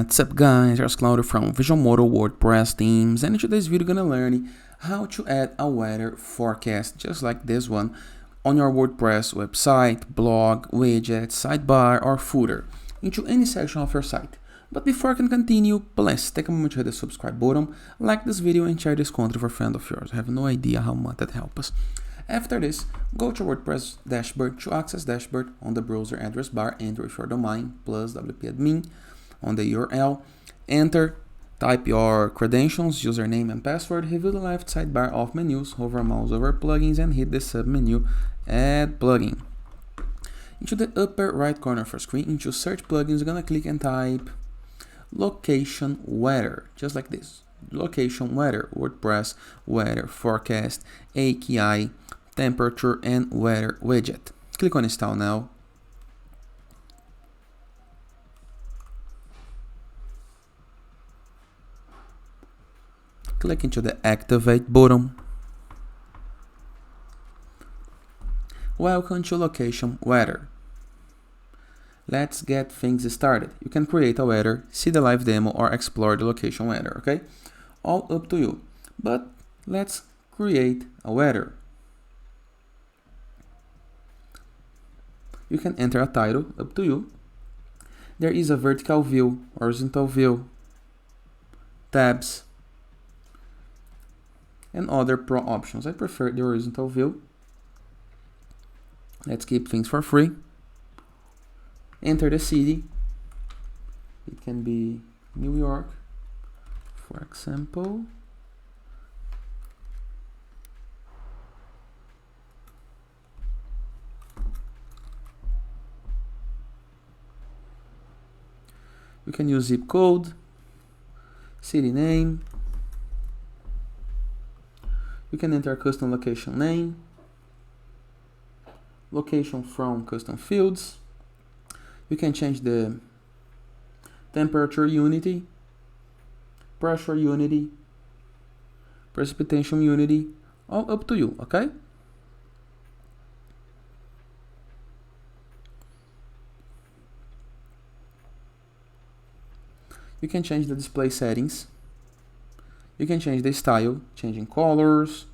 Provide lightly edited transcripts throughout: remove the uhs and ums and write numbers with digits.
What's up guys, here's Claudio from Visualmodo WordPress themes, and in today's video gonna learn how to add a weather forecast just like this one on your WordPress website, blog, widget, sidebar or footer into any section of your site. But before I can continue, please take a moment to hit the subscribe button, like this video and share this content with a friend of yours. I have no idea how much that helps us. After this, go to WordPress dashboard. To access dashboard on the browser address bar, enter your domain plus wp-admin on the URL, type your credentials, username and password, review the left sidebar of menus, hover mouse over plugins and hit the submenu add plugin. Into the upper right corner of your screen, into search plugins, you're gonna click and type location weather, just like this. Location weather, WordPress weather forecast, AKI, temperature and weather widget. Click on install now. Click into the activate button. Welcome to location weather. Let's get things started. You can create a weather, see the live demo or explore the location weather, okay? All up to you. But let's create a weather. You can enter a title, up to you. There is a vertical view, horizontal view, tabs, and other pro options. I prefer the horizontal view. Let's keep things for free. Enter the city. It can be New York, for example. You can use zip code, city name. You can enter a custom location name, location from custom fields. You can change the temperature unity, pressure unity, precipitation unity, all up to you, okay? You can change the display settings. You can change the style, changing colors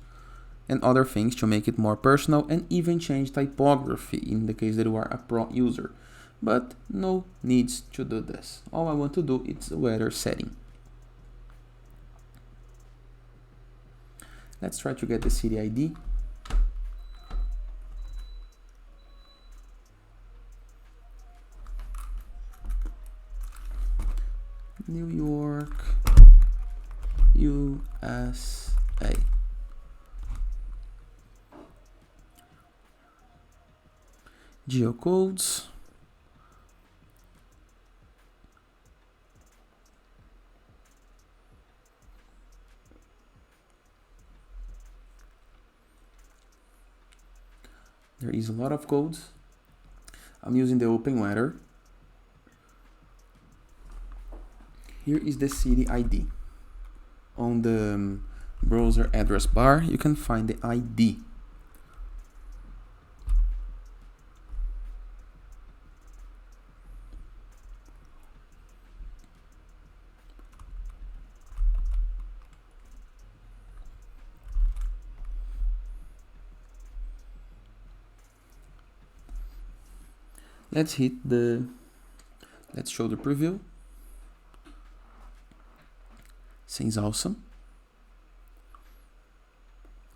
and other things to make it more personal, and even change typography in the case that you are a pro user. But no needs to do this. All I want to do is the weather setting. Let's try to get the city ID. New York, USA. Geocodes. There is a lot of codes. I'm using the Open Weather. Here is the city ID. On the browser address bar, you can find the ID. Let's show the preview. Seems awesome.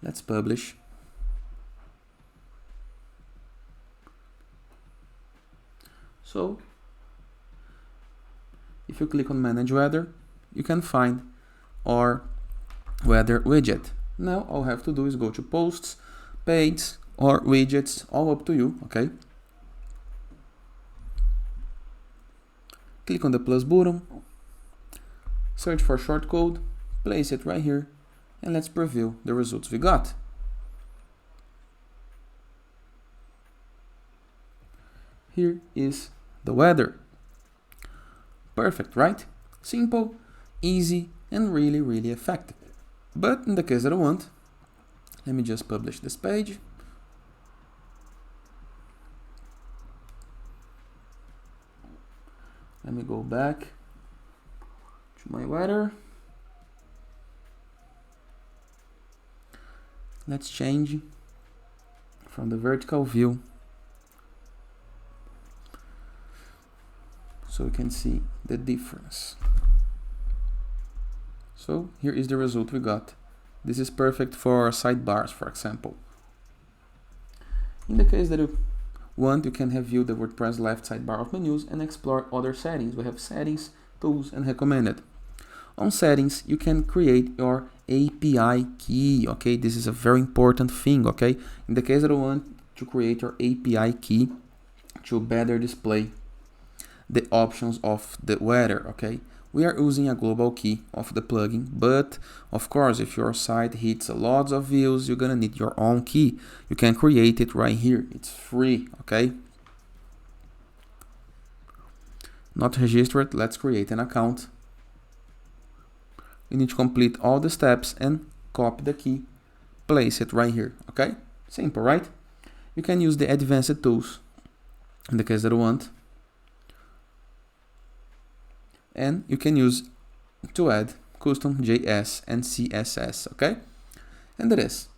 Let's publish. So, if you click on Manage Weather, you can find our weather widget. Now all I have to do is go to Posts, Pages, or Widgets, all up to you, okay? Click on the plus button, search for shortcode, place it right here, and let's preview the results we got. Here is the weather. Perfect, right? Simple, easy, and really, really effective. But in the case that I want, let me just publish this page. Let me go back. to my weather. Let's change from the vertical view so we can see the difference. So here is the result we got. This is perfect for sidebars, for example. In the case that you want, you can view the WordPress left sidebar of menus and explore other settings. We have settings, tools, and recommended. On settings, you can create your API key, okay? This is a very important thing, okay? In the case that you want to create your API key to better display the options of the weather, okay? We are using a global key of the plugin, but of course, if your site hits a lot of views, you're gonna need your own key. You can create it right here. It's free, okay? Not registered, let's create an account. You need to complete all the steps and copy the key, place it right here, okay? Simple, right? You can use the advanced tools in the case that you want. And you can use to add custom JS and CSS, okay? And that is.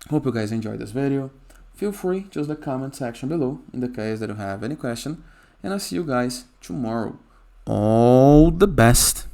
Hope you guys enjoyed this video. Feel free to use the comment section below in the case that you have any question. And I'll see you guys tomorrow. All the best!